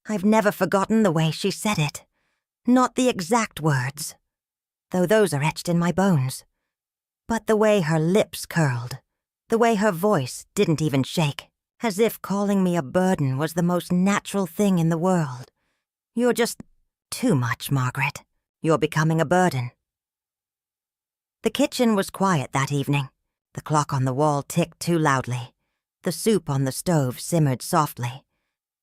I've never forgotten the way she said it. Not the exact words, though those are etched in my bones. But the way her lips curled, the way her voice didn't even shake, as if calling me a burden was the most natural thing in the world. You're just too much, Margaret. You're becoming a burden. The kitchen was quiet that evening. The clock on the wall ticked too loudly. The soup on the stove simmered softly.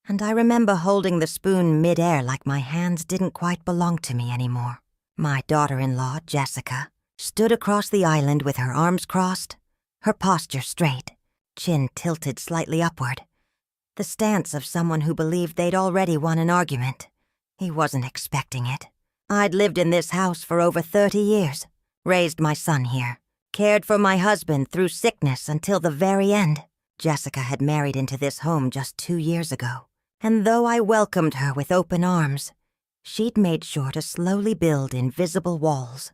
And I remember holding the spoon mid-air like my hands didn't quite belong to me anymore. My daughter-in-law, Jessica, stood across the island with her arms crossed, her posture straight, chin tilted slightly upward. The stance of someone who believed they'd already won an argument. He wasn't expecting it. I'd lived in this house for over 30 years, raised my son here, cared for my husband through sickness until the very end. Jessica had married into this home just 2 years ago, and though I welcomed her with open arms, she'd made sure to slowly build invisible walls.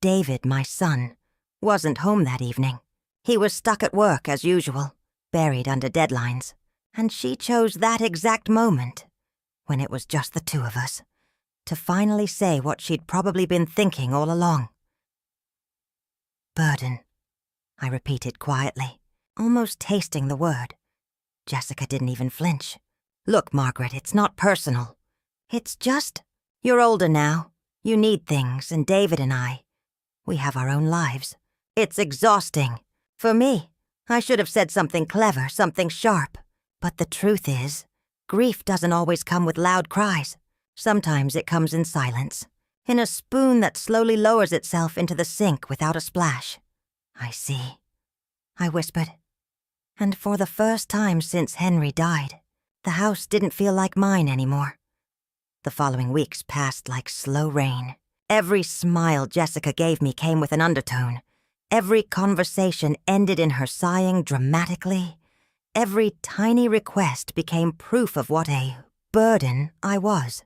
David, my son, wasn't home that evening. He was stuck at work as usual, buried under deadlines, and she chose that exact moment, when it was just the two of us, to finally say what she'd probably been thinking all along. Burden, I repeated quietly, almost tasting the word. Jessica didn't even flinch. Look, Margaret, it's not personal. It's just, you're older now. You need things, and David and we have our own lives. It's exhausting. For me, I should have said something clever, something sharp. But the truth is, grief doesn't always come with loud cries. Sometimes it comes in silence, in a spoon that slowly lowers itself into the sink without a splash. I see, I whispered. And for the first time since Henry died, the house didn't feel like mine anymore. The following weeks passed like slow rain. Every smile Jessica gave me came with an undertone. Every conversation ended in her sighing dramatically. Every tiny request became proof of what a burden I was.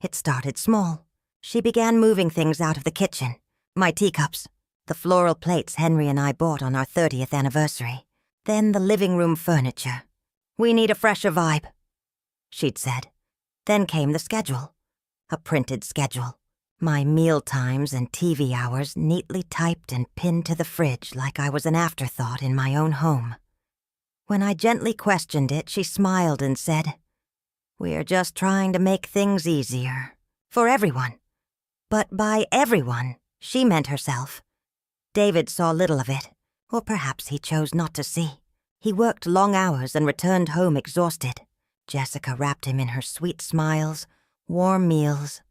It started small. She began moving things out of the kitchen. My teacups, the floral plates Henry and I bought on our 30th anniversary. Then the living room furniture. We need a fresher vibe, she'd said. Then came the schedule. A printed schedule. My meal times and TV hours neatly typed and pinned to the fridge like I was an afterthought in my own home. When I gently questioned it, she smiled and said, "We're just trying to make things easier. For everyone." But by everyone, she meant herself. David saw little of it, or perhaps he chose not to see. He worked long hours and returned home exhausted. Jessica wrapped him in her sweet smiles, warm meals,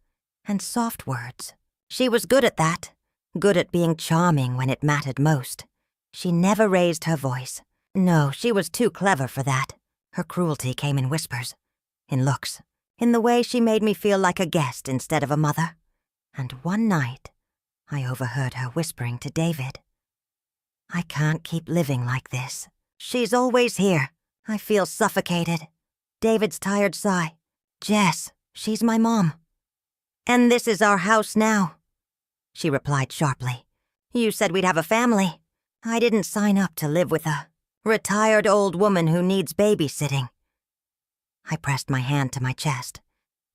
and soft words. She was good at that, good at being charming when it mattered most. She never raised her voice. No, she was too clever for that. Her cruelty came in whispers, in looks, in the way she made me feel like a guest instead of a mother. And one night, I overheard her whispering to David, "I can't keep living like this. She's always here. I feel suffocated." David's tired sigh. "Jess, she's my mom. And this is our house now," she replied sharply. "You said we'd have a family. I didn't sign up to live with a retired old woman who needs babysitting." I pressed my hand to my chest.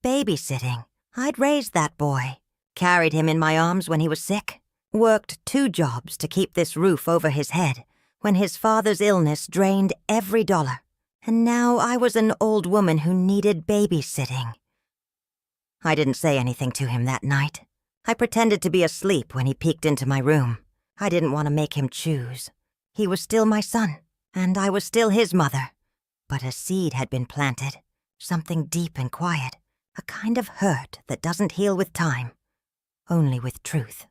Babysitting. I'd raised that boy, carried him in my arms when he was sick, worked 2 jobs to keep this roof over his head when his father's illness drained every dollar. And now I was an old woman who needed babysitting. I didn't say anything to him that night. I pretended to be asleep when he peeked into my room. I didn't want to make him choose. He was still my son, and I was still his mother. But a seed had been planted, something deep and quiet, a kind of hurt that doesn't heal with time, only with truth.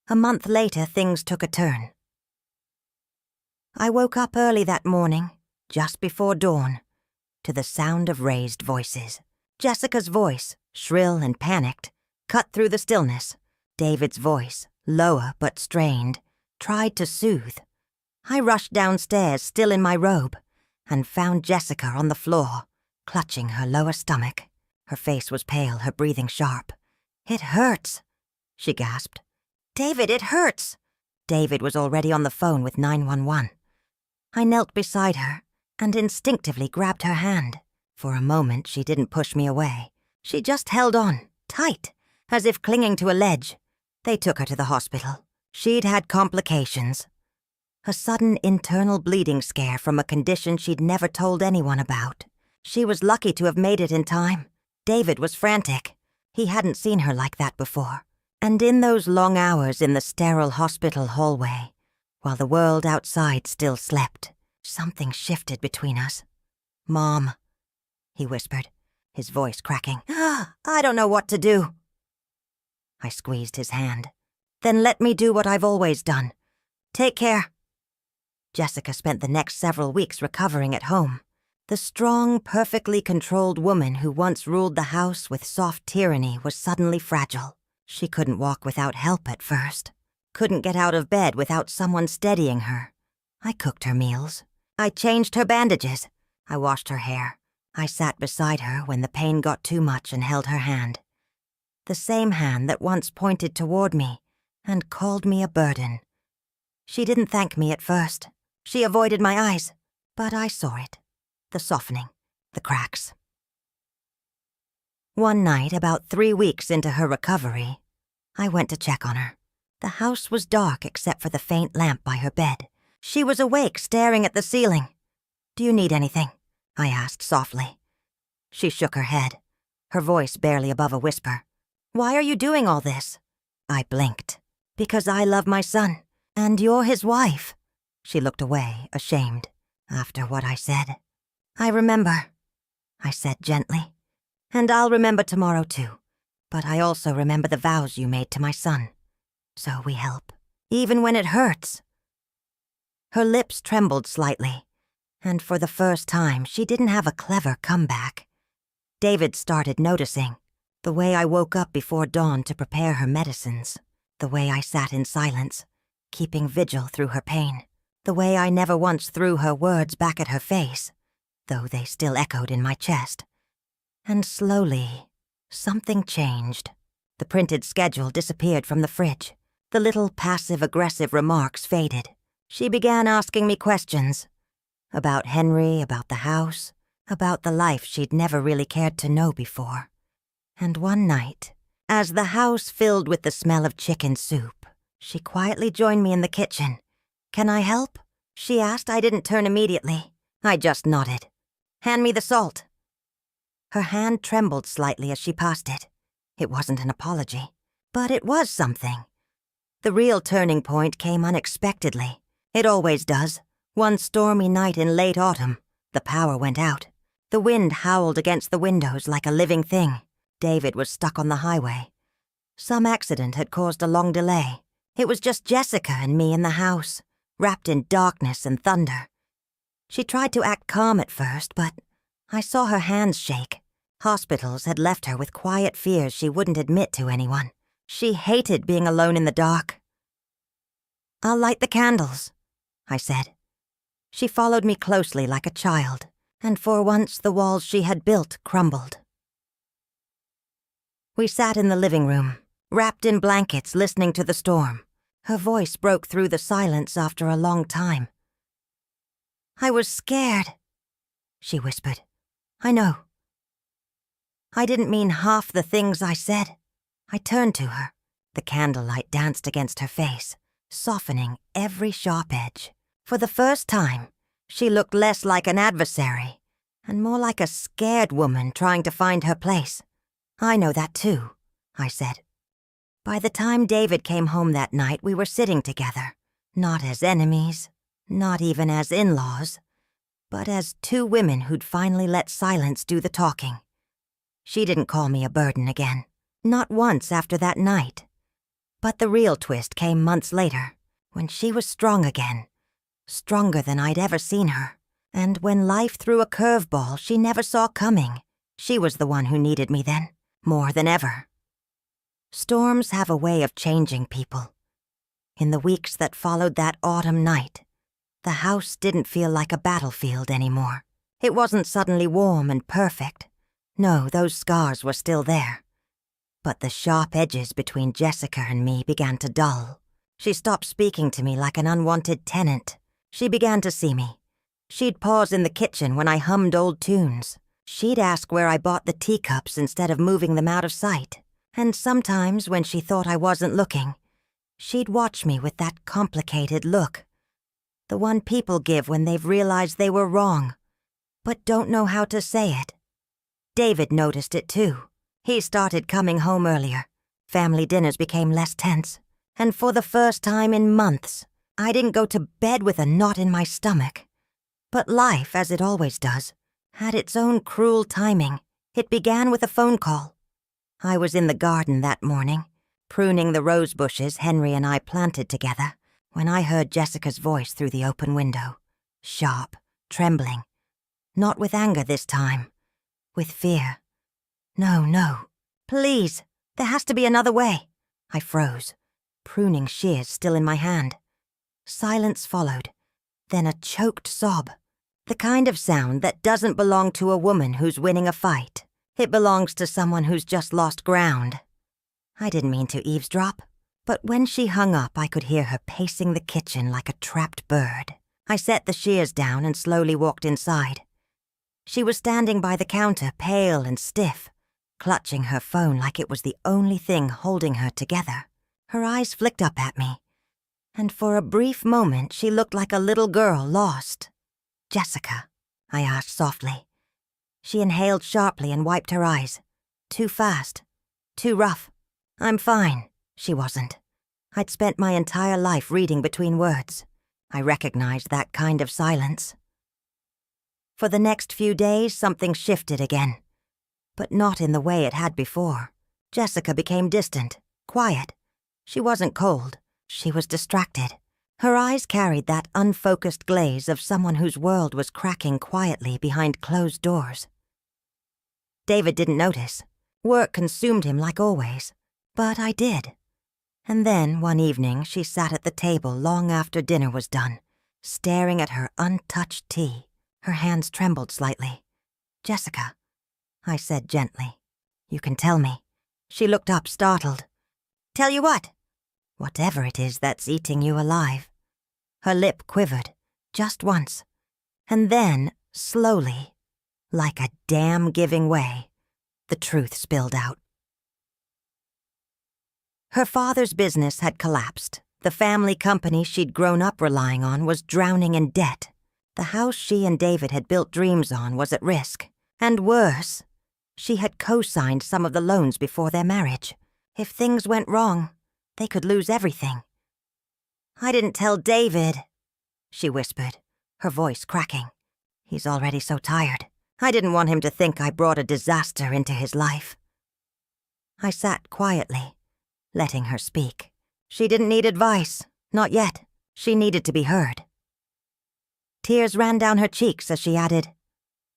A month later, things took a turn. I woke up early that morning, just before dawn, to the sound of raised voices. Jessica's voice, shrill and panicked, cut through the stillness. David's voice, lower but strained, tried to soothe. I rushed downstairs, still in my robe, and found Jessica on the floor, clutching her lower stomach. Her face was pale, her breathing sharp. "It hurts," she gasped. "David, it hurts." David was already on the phone with 911. I knelt beside her and instinctively grabbed her hand. For a moment, she didn't push me away. She just held on, tight, as if clinging to a ledge. They took her to the hospital. She'd had complications. A sudden internal bleeding scare from a condition she'd never told anyone about. She was lucky to have made it in time. David was frantic. He hadn't seen her like that before. And in those long hours in the sterile hospital hallway, while the world outside still slept, something shifted between us. "Mom," he whispered, his voice cracking. "I don't know what to do." I squeezed his hand. "Then let me do what I've always done. Take care." Jessica spent the next several weeks recovering at home. The strong, perfectly controlled woman who once ruled the house with soft tyranny was suddenly fragile. She couldn't walk without help at first. Couldn't get out of bed without someone steadying her. I cooked her meals. I changed her bandages. I washed her hair. I sat beside her when the pain got too much and held her hand. The same hand that once pointed toward me and called me a burden. She didn't thank me at first. She avoided my eyes, but I saw it. The softening, the cracks. One night, about 3 weeks into her recovery, I went to check on her. The house was dark except for the faint lamp by her bed. She was awake, staring at the ceiling. "Do you need anything?" I asked softly. She shook her head, her voice barely above a whisper. "Why are you doing all this?" I blinked. "Because I love my son, and you're his wife." She looked away, ashamed, after what I said. "I remember," I said gently. "And I'll remember tomorrow too. But I also remember the vows you made to my son. So we help, even when it hurts." Her lips trembled slightly, and for the first time, she didn't have a clever comeback. David started noticing the way I woke up before dawn to prepare her medicines, the way I sat in silence, keeping vigil through her pain, the way I never once threw her words back at her face, though they still echoed in my chest. And slowly, something changed. The printed schedule disappeared from the fridge. The little passive-aggressive remarks faded. She began asking me questions. About Henry, about the house, about the life she'd never really cared to know before. And one night, as the house filled with the smell of chicken soup, she quietly joined me in the kitchen. "Can I help?" she asked. I didn't turn immediately. I just nodded. "Hand me the salt." Her hand trembled slightly as she passed it. It wasn't an apology, but it was something. The real turning point came unexpectedly. It always does. One stormy night in late autumn, the power went out. The wind howled against the windows like a living thing. David was stuck on the highway. Some accident had caused a long delay. It was just Jessica and me in the house, wrapped in darkness and thunder. She tried to act calm at first, but I saw her hands shake. Hospitals had left her with quiet fears she wouldn't admit to anyone. She hated being alone in the dark. "I'll light the candles," I said. She followed me closely like a child, and for once the walls she had built crumbled. We sat in the living room, wrapped in blankets, listening to the storm. Her voice broke through the silence after a long time. "I was scared," she whispered. "I know." I didn't mean half the things I said. I turned to her. The candlelight danced against her face, softening every sharp edge. For the first time, she looked less like an adversary and more like a scared woman trying to find her place. "I know that too," I said. By the time David came home that night, we were sitting together, not as enemies, not even as in-laws, but as two women who'd finally let silence do the talking. She didn't call me a burden again, not once after that night. But the real twist came months later, when she was strong again, stronger than I'd ever seen her, and when life threw a curveball she never saw coming. She was the one who needed me then, more than ever. Storms have a way of changing people. In the weeks that followed that autumn night, the house didn't feel like a battlefield anymore. It wasn't suddenly warm and perfect. No, those scars were still there. But the sharp edges between Jessica and me began to dull. She stopped speaking to me like an unwanted tenant. She began to see me. She'd pause in the kitchen when I hummed old tunes. She'd ask where I bought the teacups instead of moving them out of sight. And sometimes, when she thought I wasn't looking, she'd watch me with that complicated look. The one people give when they've realized they were wrong, but don't know how to say it. David noticed it too. He started coming home earlier. Family dinners became less tense. And for the first time in months, I didn't go to bed with a knot in my stomach. But life, as it always does, had its own cruel timing. It began with a phone call. I was in the garden that morning, pruning the rose bushes Henry and I planted together, when I heard Jessica's voice through the open window. Sharp, trembling. Not with anger this time. With fear. No. Please, there has to be another way. I froze, pruning shears still in my hand. Silence followed, then a choked sob. The kind of sound that doesn't belong to a woman who's winning a fight. It belongs to someone who's just lost ground. I didn't mean to eavesdrop, but when she hung up, I could hear her pacing the kitchen like a trapped bird. I set the shears down and slowly walked inside. She was standing by the counter, pale and stiff, clutching her phone like it was the only thing holding her together. Her eyes flicked up at me, and for a brief moment she looked like a little girl lost. "Jessica?" I asked softly. She inhaled sharply and wiped her eyes. Too fast. Too rough. "I'm fine." She wasn't. I'd spent my entire life reading between words. I recognized that kind of silence. For the next few days, something shifted again. But not in the way it had before. Jessica became distant, quiet. She wasn't cold. She was distracted. Her eyes carried that unfocused glaze of someone whose world was cracking quietly behind closed doors. David didn't notice. Work consumed him like always. But I did. And then, one evening, she sat at the table long after dinner was done, staring at her untouched tea. Her hands trembled slightly. "Jessica," I said gently. "You can tell me." She looked up, startled. "Tell you what?" "Whatever it is that's eating you alive." Her lip quivered, just once. And then, slowly, like a dam giving way, the truth spilled out. Her father's business had collapsed. The family company she'd grown up relying on was drowning in debt. The house she and David had built dreams on was at risk. And worse, she had co-signed some of the loans before their marriage. If things went wrong, they could lose everything. "I didn't tell David," she whispered, her voice cracking. "He's already so tired. I didn't want him to think I brought a disaster into his life." I sat quietly, letting her speak. She didn't need advice, not yet. She needed to be heard. Tears ran down her cheeks as she added,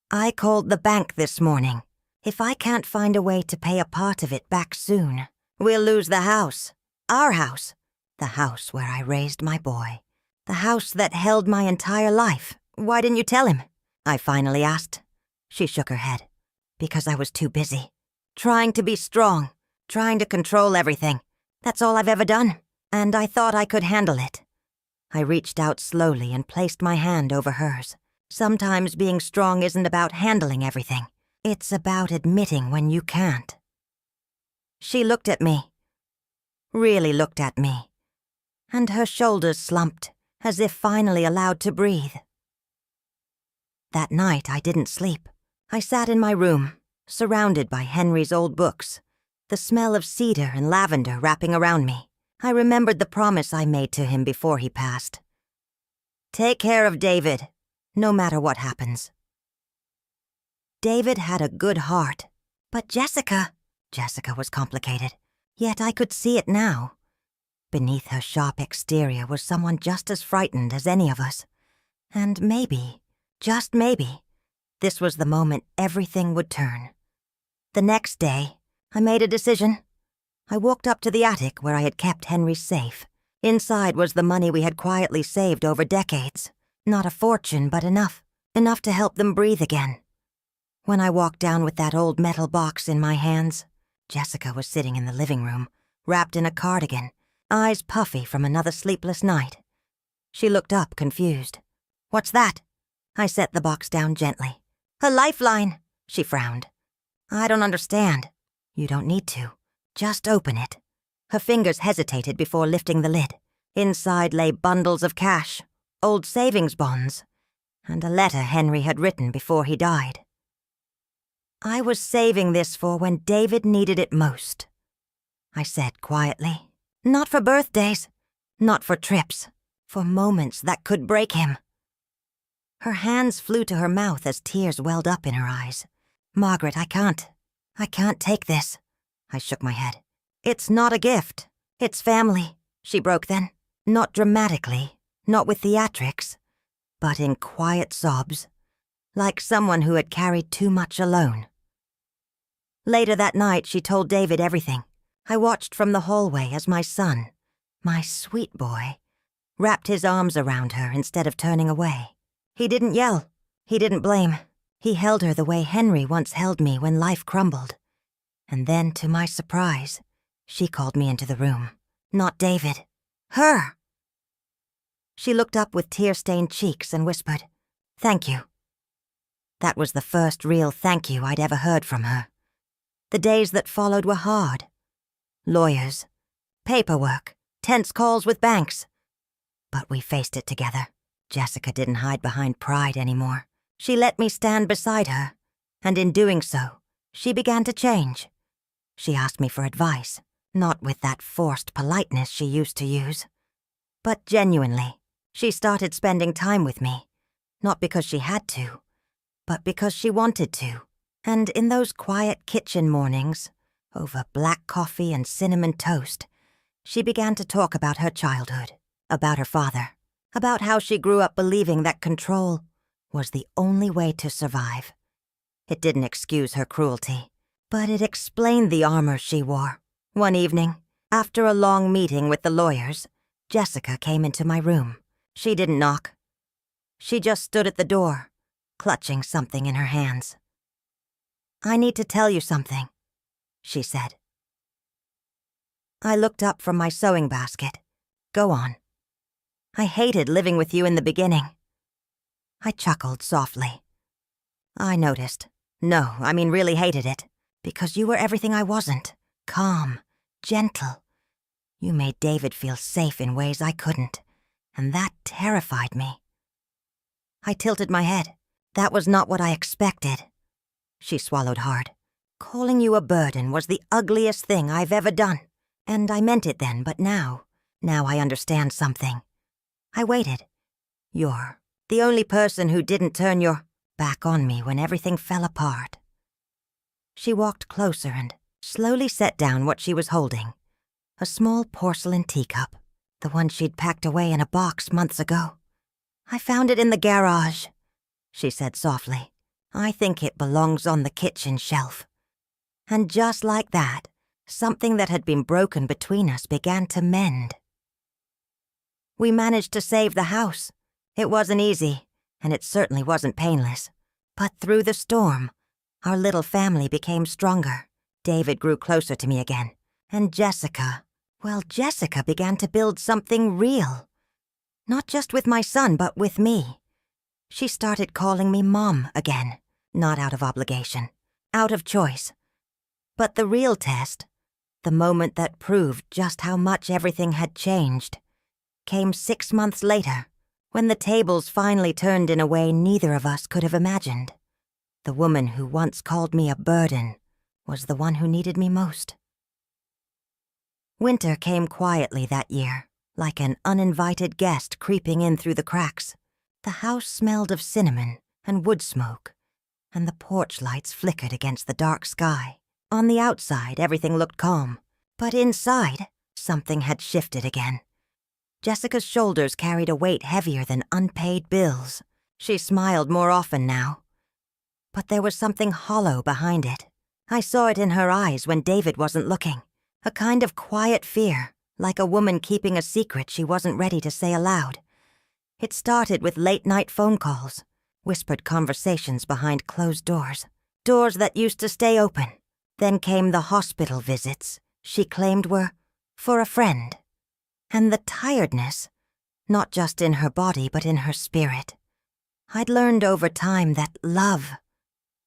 "I called the bank this morning. If I can't find a way to pay a part of it back soon, we'll lose the house. Our house. The house where I raised my boy. The house that held my entire life. Why didn't you tell him?" I finally asked. She shook her head. "Because I was too busy. Trying to be strong. Trying to control everything. That's all I've ever done. And I thought I could handle it." I reached out slowly and placed my hand over hers. Sometimes being strong isn't about handling everything. It's about admitting when you can't. She looked at me. Really looked at me. And her shoulders slumped, as if finally allowed to breathe. That night I didn't sleep. I sat in my room, surrounded by Henry's old books, the smell of cedar and lavender wrapping around me. I remembered the promise I made to him before he passed. "Take care of David, no matter what happens." David had a good heart, but Jessica was complicated, yet I could see it now. Beneath her sharp exterior was someone just as frightened as any of us. And maybe, just maybe, this was the moment everything would turn. The next day, I made a decision. I walked up to the attic where I had kept Henry's safe. Inside was the money we had quietly saved over decades. Not a fortune, but enough to help them breathe again. When I walked down with that old metal box in my hands, Jessica was sitting in the living room, wrapped in a cardigan, eyes puffy from another sleepless night. She looked up, confused. "What's that?" I set the box down gently. "A lifeline," She frowned. I don't understand. You don't need to. Just open it. Her fingers hesitated before lifting the lid. Inside lay bundles of cash, old savings bonds, and a letter Henry had written before he died. I was saving this for when David needed it most, I said quietly. Not for birthdays, not for trips, for moments that could break him. Her hands flew to her mouth as tears welled up in her eyes. Margaret, I can't take this. I shook my head. It's not a gift. It's family, she broke then. Not dramatically, not with theatrics, but in quiet sobs, like someone who had carried too much alone. Later that night, she told David everything. I watched from the hallway as my son, my sweet boy, wrapped his arms around her instead of turning away. He didn't yell. He didn't blame. He held her the way Henry once held me when life crumbled. And then, to my surprise, she called me into the room. Not David. Her! She looked up with tear-stained cheeks and whispered, "Thank you." That was the first real thank you I'd ever heard from her. The days that followed were hard. Lawyers, paperwork, tense calls with banks. But we faced it together. Jessica didn't hide behind pride anymore. She let me stand beside her, and in doing so, she began to change. She asked me for advice, not with that forced politeness she used to use, but genuinely. She started spending time with me, not because she had to, but because she wanted to. And in those quiet kitchen mornings, over black coffee and cinnamon toast, she began to talk about her childhood, about her father, about how she grew up believing that control was the only way to survive. It didn't excuse her cruelty, but it explained the armor she wore. One evening, after a long meeting with the lawyers, Jessica came into my room. She didn't knock. She just stood at the door, clutching something in her hands. "I need to tell you something," she said. I looked up from my sewing basket. "Go on." "I hated living with you in the beginning." I chuckled softly. "I noticed. No, I mean really hated it. Because you were everything I wasn't. Calm, gentle. You made David feel safe in ways I couldn't, and that terrified me." I tilted my head. "That was not what I expected." She swallowed hard. "Calling you a burden was the ugliest thing I've ever done. And I meant it then, but now I understand something." I waited. "You're the only person who didn't turn your back on me when everything fell apart." She walked closer and slowly set down what she was holding. A small porcelain teacup, the one she'd packed away in a box months ago. "I found it in the garage," she said softly. "I think it belongs on the kitchen shelf." And just like that, something that had been broken between us began to mend. We managed to save the house. It wasn't easy, and it certainly wasn't painless. But through the storm, our little family became stronger. David grew closer to me again. And Jessica began to build something real. Not just with my son, but with me. She started calling me Mom again, not out of obligation, out of choice. But the real test, the moment that proved just how much everything had changed, came 6 months later, when the tables finally turned in a way neither of us could have imagined. The woman who once called me a burden was the one who needed me most. Winter came quietly that year, like an uninvited guest creeping in through the cracks. The house smelled of cinnamon and wood smoke, and the porch lights flickered against the dark sky. On the outside, everything looked calm, but inside, something had shifted again. Jessica's shoulders carried a weight heavier than unpaid bills. She smiled more often now. But there was something hollow behind it. I saw it in her eyes when David wasn't looking. A kind of quiet fear, like a woman keeping a secret she wasn't ready to say aloud. It started with late-night phone calls, whispered conversations behind closed doors, doors that used to stay open. Then came the hospital visits she claimed were for a friend. And the tiredness, not just in her body but in her spirit. I'd learned over time that love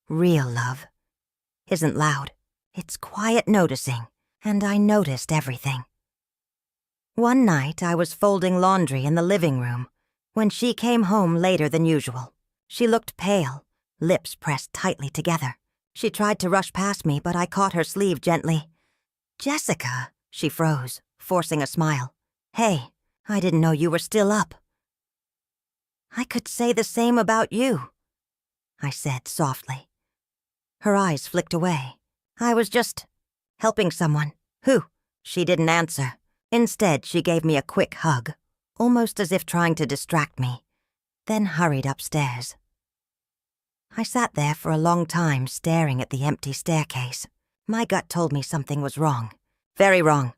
Real love isn't loud. It's quiet noticing, and I noticed everything. One night I was folding laundry in the living room when she came home later than usual. She looked pale, lips pressed tightly together. She tried to rush past me, but I caught her sleeve gently. "Jessica," she froze, forcing a smile. "Hey, I didn't know you were still up." "I could say the same about you," I said softly. Her eyes flicked away. "I was just helping someone." "Who?" She didn't answer. Instead, she gave me a quick hug, almost as if trying to distract me, then hurried upstairs. I sat there for a long time staring at the empty staircase. My gut told me something was wrong. Very wrong.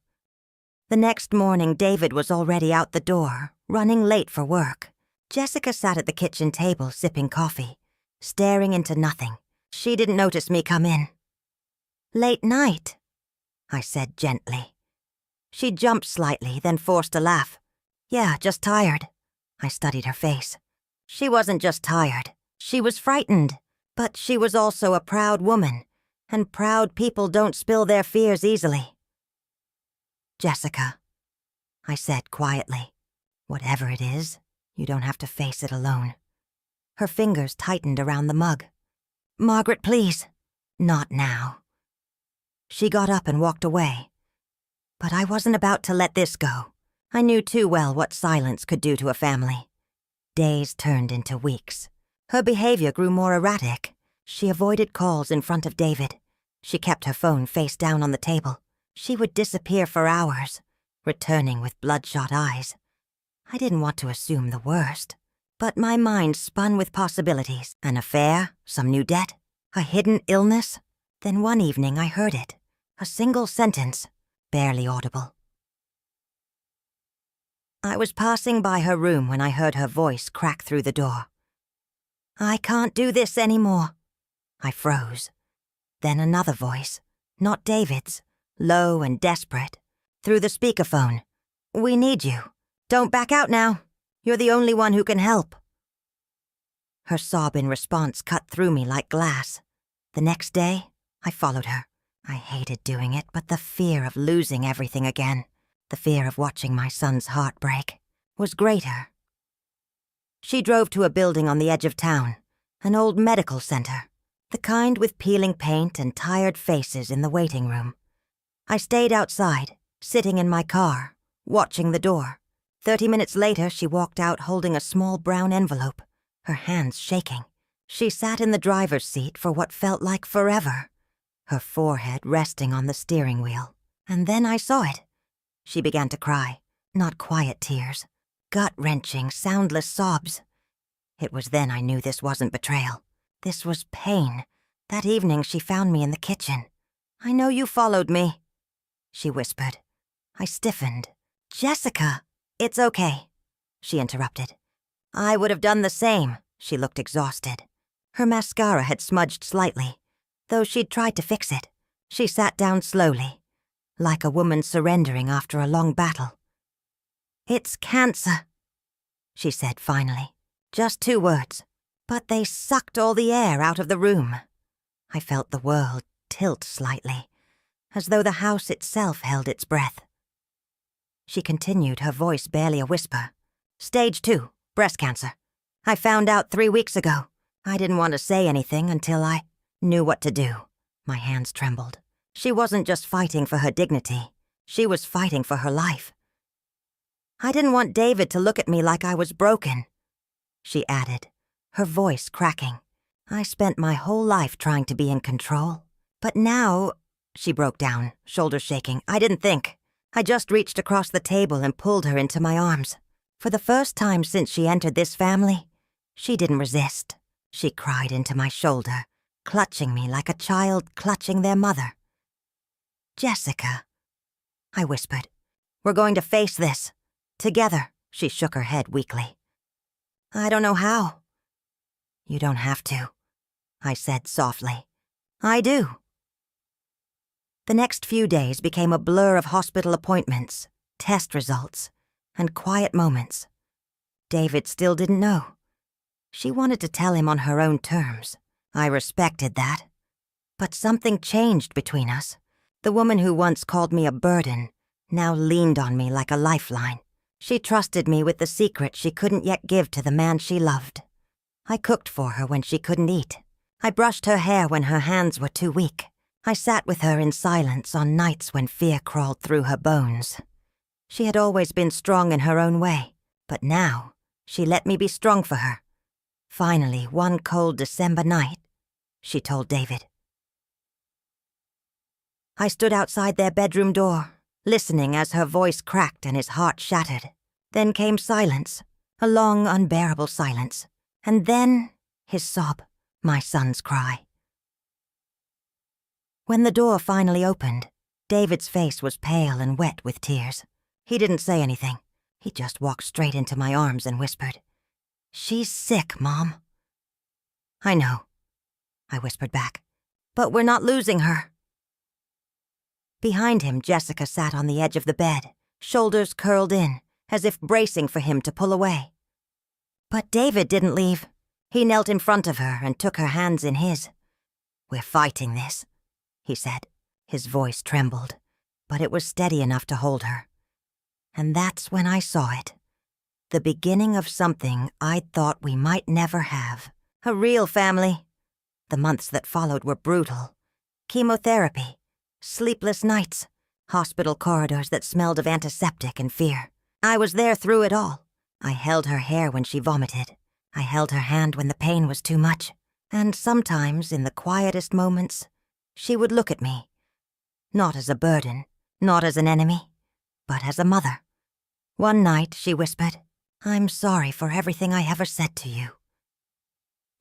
The next morning, David was already out the door, running late for work. Jessica sat at the kitchen table sipping coffee, staring into nothing. She didn't notice me come in. "Late night," I said gently. She jumped slightly, then forced a laugh. "Yeah, just tired." I studied her face. She wasn't just tired. She was frightened, but she was also a proud woman, and proud people don't spill their fears easily. "Jessica," I said quietly, "whatever it is, you don't have to face it alone." Her fingers tightened around the mug. "Margaret, please." "Not now." She got up and walked away. But I wasn't about to let this go. I knew too well what silence could do to a family. Days turned into weeks. Her behavior grew more erratic. She avoided calls in front of David. She kept her phone face down on the table. She would disappear for hours, returning with bloodshot eyes. I didn't want to assume the worst, but my mind spun with possibilities. An affair, some new debt, a hidden illness. Then one evening I heard it. A single sentence, barely audible. I was passing by her room when I heard her voice crack through the door. "I can't do this anymore." I froze. Then another voice, not David's, low and desperate, through the speakerphone. "We need you. Don't back out now. You're the only one who can help." Her sob in response cut through me like glass. The next day, I followed her. I hated doing it, but the fear of losing everything again, the fear of watching my son's heart break, was greater. She drove to a building on the edge of town, an old medical center, the kind with peeling paint and tired faces in the waiting room. I stayed outside, sitting in my car, watching the door. 30 minutes later, she walked out holding a small brown envelope, her hands shaking. She sat in the driver's seat for what felt like forever, her forehead resting on the steering wheel. And then I saw it. She began to cry, not quiet tears, gut-wrenching, soundless sobs. It was then I knew this wasn't betrayal. This was pain. That evening she found me in the kitchen. "I know you followed me," she whispered. I stiffened. "Jessica, it's okay," she interrupted. "I would have done the same." She looked exhausted. Her mascara had smudged slightly, though she'd tried to fix it. She sat down slowly, like a woman surrendering after a long battle. "It's cancer," she said finally. Just 2 words, but they sucked all the air out of the room. I felt the world tilt slightly, as though the house itself held its breath. She continued, her voice barely a whisper. "Stage 2, breast cancer. I found out 3 weeks ago. I didn't want to say anything until I knew what to do." My hands trembled. She wasn't just fighting for her dignity. She was fighting for her life. "I didn't want David to look at me like I was broken," she added, her voice cracking. "I spent my whole life trying to be in control. But now," she broke down, shoulders shaking. "I didn't think. I just reached across the table and pulled her into my arms. For the first time since she entered this family, she didn't resist. She cried into my shoulder, clutching me like a child clutching their mother. "Jessica," I whispered. "We're going to face this. Together." She shook her head weakly. "I don't know how." "You don't have to," I said softly. "I do." The next few days became a blur of hospital appointments, test results, and quiet moments. David still didn't know. She wanted to tell him on her own terms. I respected that. But something changed between us. The woman who once called me a burden now leaned on me like a lifeline. She trusted me with the secret she couldn't yet give to the man she loved. I cooked for her when she couldn't eat. I brushed her hair when her hands were too weak. I sat with her in silence on nights when fear crawled through her bones. She had always been strong in her own way, but now she let me be strong for her. Finally, one cold December night, she told David. I stood outside their bedroom door, listening as her voice cracked and his heart shattered. Then came silence, a long, unbearable silence. And then his sob, my son's cry. When the door finally opened, David's face was pale and wet with tears. He didn't say anything. He just walked straight into my arms and whispered, "She's sick, Mom." "I know," I whispered back, "but we're not losing her." Behind him, Jessica sat on the edge of the bed, shoulders curled in, as if bracing for him to pull away. But David didn't leave. He knelt in front of her and took her hands in his. "We're fighting this," he said. His voice trembled, but it was steady enough to hold her. And that's when I saw it. The beginning of something I'd thought we might never have. A real family. The months that followed were brutal. Chemotherapy, sleepless nights, hospital corridors that smelled of antiseptic and fear. I was there through it all. I held her hair when she vomited. I held her hand when the pain was too much. And sometimes, in the quietest moments, she would look at me. Not as a burden, not as an enemy, but as a mother. One night, she whispered, "I'm sorry for everything I ever said to you."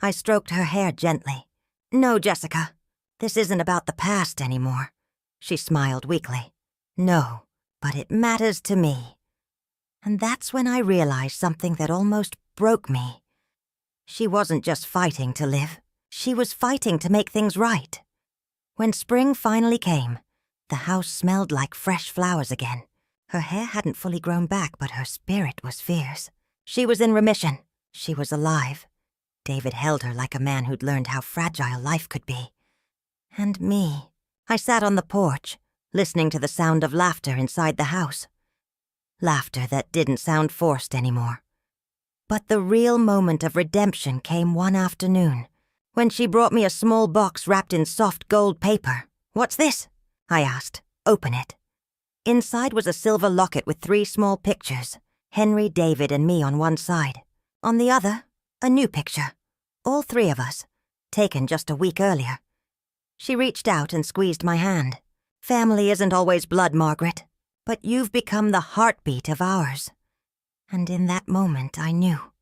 I stroked her hair gently. "No, Jessica, this isn't about the past anymore." She smiled weakly. "No, but it matters to me." And that's when I realized something that almost broke me. She wasn't just fighting to live. She was fighting to make things right. When spring finally came, the house smelled like fresh flowers again. Her hair hadn't fully grown back, but her spirit was fierce. She was in remission. She was alive. David held her like a man who'd learned how fragile life could be. And me. I sat on the porch, listening to the sound of laughter inside the house. Laughter that didn't sound forced anymore. But the real moment of redemption came one afternoon, when she brought me a small box wrapped in soft gold paper. "What's this?" I asked. "Open it." Inside was a silver locket with 3 small pictures, Henry, David, and me on one side. On the other, a new picture. All 3 of us, taken just a week earlier. She reached out and squeezed my hand. "Family isn't always blood, Margaret, but you've become the heartbeat of ours." And in that moment, I knew.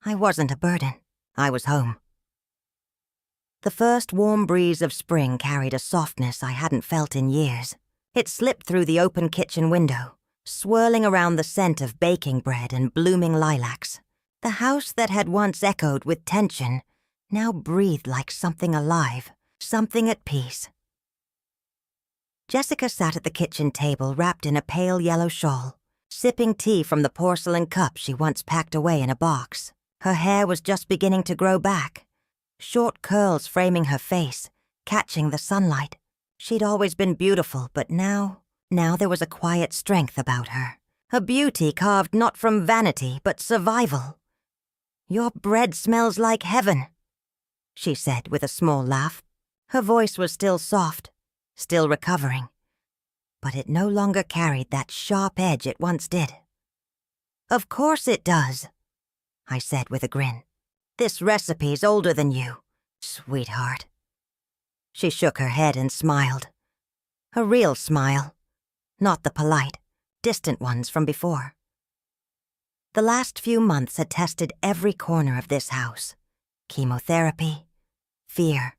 I wasn't a burden. I was home. The first warm breeze of spring carried a softness I hadn't felt in years. It slipped through the open kitchen window, swirling around the scent of baking bread and blooming lilacs. The house that had once echoed with tension now breathed like something alive, something at peace. Jessica sat at the kitchen table wrapped in a pale yellow shawl, sipping tea from the porcelain cup she once packed away in a box. Her hair was just beginning to grow back, short curls framing her face, catching the sunlight. She'd always been beautiful, but now there was a quiet strength about her, a beauty carved not from vanity, but survival. "Your bread smells like heaven," she said with a small laugh. Her voice was still soft, still recovering, but it no longer carried that sharp edge it once did. "Of course it does," I said with a grin. "This recipe's older than you, sweetheart." She shook her head and smiled. A real smile, not the polite, distant ones from before. The last few months had tested every corner of this house. Chemotherapy, fear.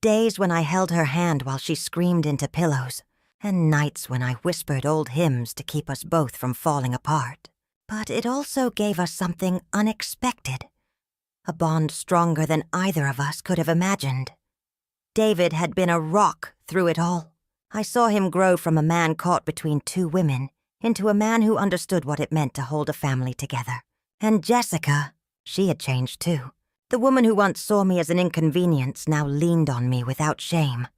Days when I held her hand while she screamed into pillows, and nights when I whispered old hymns to keep us both from falling apart. But it also gave us something unexpected, a bond stronger than either of us could have imagined. David had been a rock through it all. I saw him grow from a man caught between 2 women into a man who understood what it meant to hold a family together. And Jessica, she had changed too. The woman who once saw me as an inconvenience now leaned on me without shame.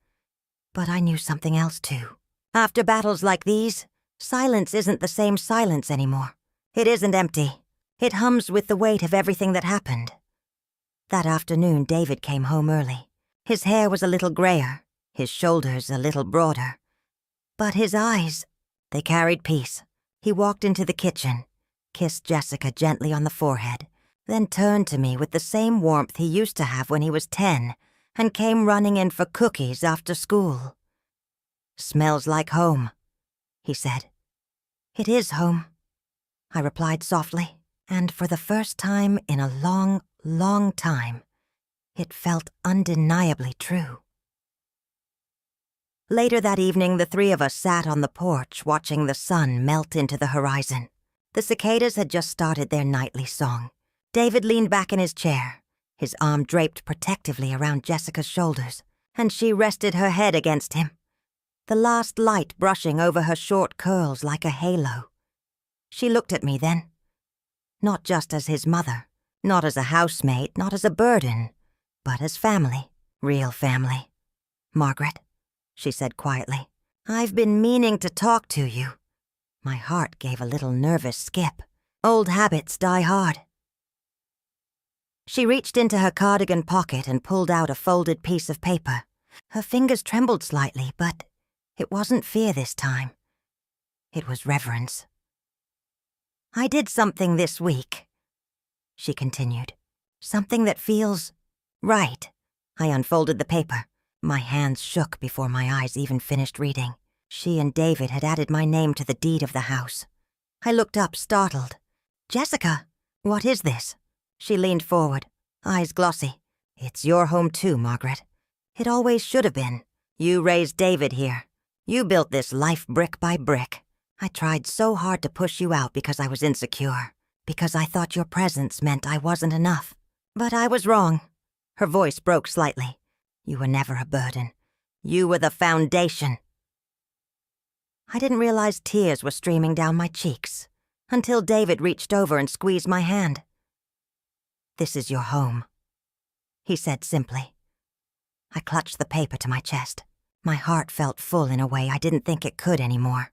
But I knew something else too. After battles like these, silence isn't the same silence anymore. It isn't empty. It hums with the weight of everything that happened. That afternoon, David came home early. His hair was a little grayer, his shoulders a little broader. But his eyes, they carried peace. He walked into the kitchen, kissed Jessica gently on the forehead, then turned to me with the same warmth he used to have when he was 10, and came running in for cookies after school. "Smells like home," he said. "It is home," I replied softly, and for the first time in a long, long time, it felt undeniably true. Later that evening, the three of us sat on the porch watching the sun melt into the horizon. The cicadas had just started their nightly song. David leaned back in his chair, his arm draped protectively around Jessica's shoulders, and she rested her head against him, the last light brushing over her short curls like a halo. She looked at me then, not just as his mother, not as a housemate, not as a burden, but as family, real family. "Margaret," she said quietly, "I've been meaning to talk to you." My heart gave a little nervous skip. Old habits die hard. She reached into her cardigan pocket and pulled out a folded piece of paper. Her fingers trembled slightly, but it wasn't fear this time. It was reverence. "I did something this week," she continued. "Something that feels right." I unfolded the paper. My hands shook before my eyes even finished reading. She and David had added my name to the deed of the house. I looked up, startled. "Jessica, what is this?" She leaned forward, eyes glossy. "It's your home too, Margaret. It always should have been. You raised David here. You built this life brick by brick. I tried so hard to push you out because I was insecure, because I thought your presence meant I wasn't enough. But I was wrong." Her voice broke slightly. "You were never a burden. You were the foundation." I didn't realize tears were streaming down my cheeks until David reached over and squeezed my hand. "This is your home," he said simply. I clutched the paper to my chest. My heart felt full in a way I didn't think it could anymore.